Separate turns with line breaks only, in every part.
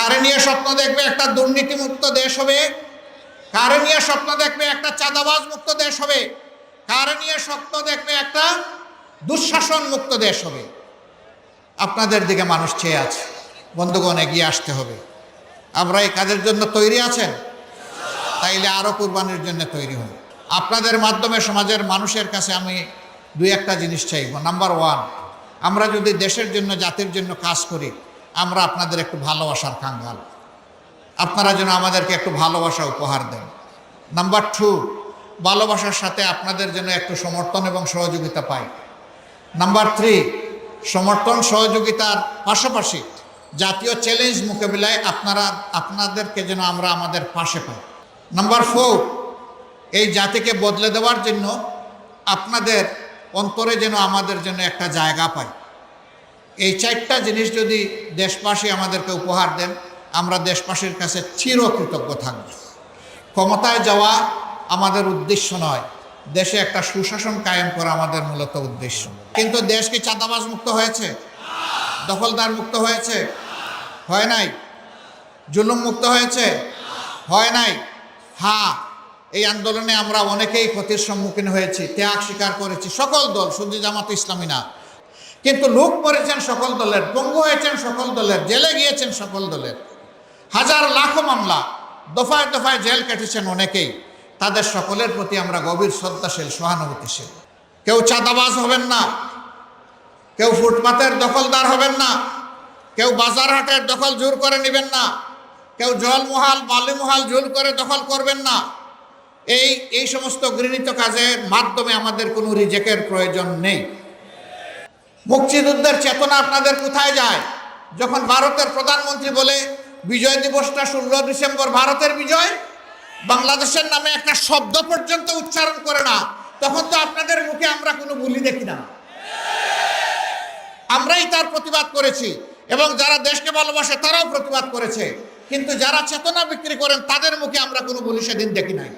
কারে নিয়ে স্বপ্ন দেখবে একটা দুর্নীতিমুক্ত দেশ হবে? কারে নিয়ে স্বপ্ন দেখবে একটা চাঁদাবাজ মুক্ত দেশ হবে? কারে নিয়ে স্বপ্ন দেখবে একটা দুঃশাসন মুক্ত দেশ হবে? আপনাদের দিকে মানুষ চেয়ে আছে। বন্ধুগণ, এগিয়ে আসতে হবে। আমরা এই কাজের জন্য তৈরি আছেন? তাইলে আরো কুরবানির জন্য তৈরি হন। আপনাদের মাধ্যমে সমাজের মানুষের কাছে আমি দুই একটা জিনিস চাইব। নাম্বার ওয়ান, আমরা যদি দেশের জন্য জাতির জন্য কাজ করি, আমরা আপনাদের একটু ভালোবাসার কাঙ্গাল। আপনারা যেন আমাদেরকে একটু ভালোবাসা উপহার দেন। নাম্বার টু, ভালোবাসার সাথে আপনাদের জন্য একটু সমর্থন এবং সহযোগিতা পাই। নাম্বার থ্রি, সমর্থন সহযোগিতার পাশাপাশি জাতীয় চ্যালেঞ্জ মোকাবিলায় আপনাদেরকে যেন আমরা আমাদের পাশে পাই। নাম্বার ফোর, এই জাতিকে বদলে দেওয়ার জন্য আপনাদের অন্তরে যেন আমাদের জন্য একটা জায়গা পাই। এই চারটা জিনিস যদি দেশবাসী আমাদেরকে উপহার দেন, আমরা দেশবাসীর কাছে চিরকৃতজ্ঞ থাকব। ক্ষমতায় যাওয়া আমাদের উদ্দেশ্য নয়, দেশে একটা সুশাসন কায়েম করা আমাদের মূলত উদ্দেশ্য। কিন্তু দেশ কি চাঁদাবাজ মুক্ত হয়েছে? দখলদার মুক্ত হয়েছে? হয় নাই। জুলুম মুক্ত হয়েছে? হয় নাই। হ্যাঁ, এই আন্দোলনে আমরা অনেকেই ক্ষতির সম্মুখীন হয়েছি, ত্যাগ স্বীকার করেছি, সকল দল, শুধু জামাত ইসলামী না। কিন্তু লোক মরেছেন সকল দলের, পঙ্গু হয়েছেন সকল দলের, জেলে গিয়েছেন সকল দলের, হাজার লাখো মামলা, দফায় দফায় জেল কেটেছেন অনেকেই। তাদের সকলের প্রতি আমরা গভীর শ্রদ্ধাশীল, সহানুভূতিশীল। কেউ চাঁদাবাজ হবেন না, কেউ ফুটপাতের দখলদার হবেন না, কেউ বাজার হাটের দখল জোর করে নেবেন না, কেউ জলমহাল বালিমহাল জোর করে দখল করবেন না। এই সমস্ত ঘৃণিত কাজের মাধ্যমে আমাদের কোনো রিজেকের প্রয়োজন নেই। মুক্তিযুদ্ধের চেতনা আপনাদের কোথায় যায়? যখন ভারতের প্রধানমন্ত্রী বলে বিজয় দিবসটা 16 ডিসেম্বর ভারতের বিজয়, বাংলাদেশের নামে একটা শব্দ পর্যন্ত উচ্চারণ করে না, তখন তো আপনাদের মুখে আমরা কোনো বুলি দেখি না। আমরাই তার প্রতিবাদ করেছি এবং যারা দেশকে ভালোবাসে তারাও প্রতিবাদ করেছে। কিন্তু যারা চেতনা বিক্রি করেন তাদের মুখে আমরা কোনো বুলি সেদিন দেখি নাই।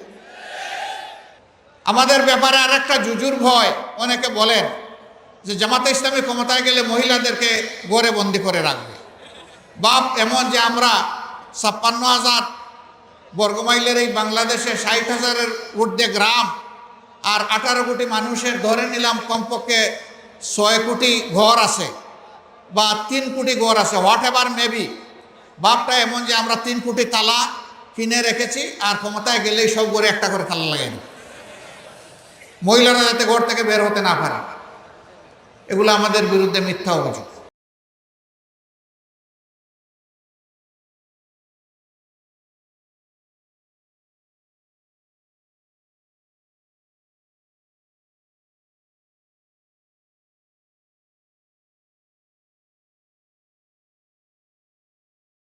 আমাদের ব্যাপারে আরেকটা জুজুর ভয়। অনেকে বলেন যে জামাতে ইসলামী ক্ষমতায় গেলে মহিলাদেরকে গড়ে বন্দি করে রাখবে। বাপ এমন যে আমরা 56,000 বর্গমাইলের এই বাংলাদেশে 60,000-এর ঊর্ধ্বে গ্রাম আর 18 কোটি মানুষের ধরে নিলাম কমপক্ষে 6 কোটি ঘর আছে বা 3 কোটি ঘর আছে, হোয়াট এভার মেবি। বাপটা এমন যে আমরা 3 কোটি তালা কিনে রেখেছি আর ক্ষমতায় গেলেই সব ঘরে একটা করে তালা লাগাই, মহিলারা যাতে ঘর থেকে বের হতে না পারে। এগুলো আমাদের বিরুদ্ধে মিথ্যা অভিযোগ।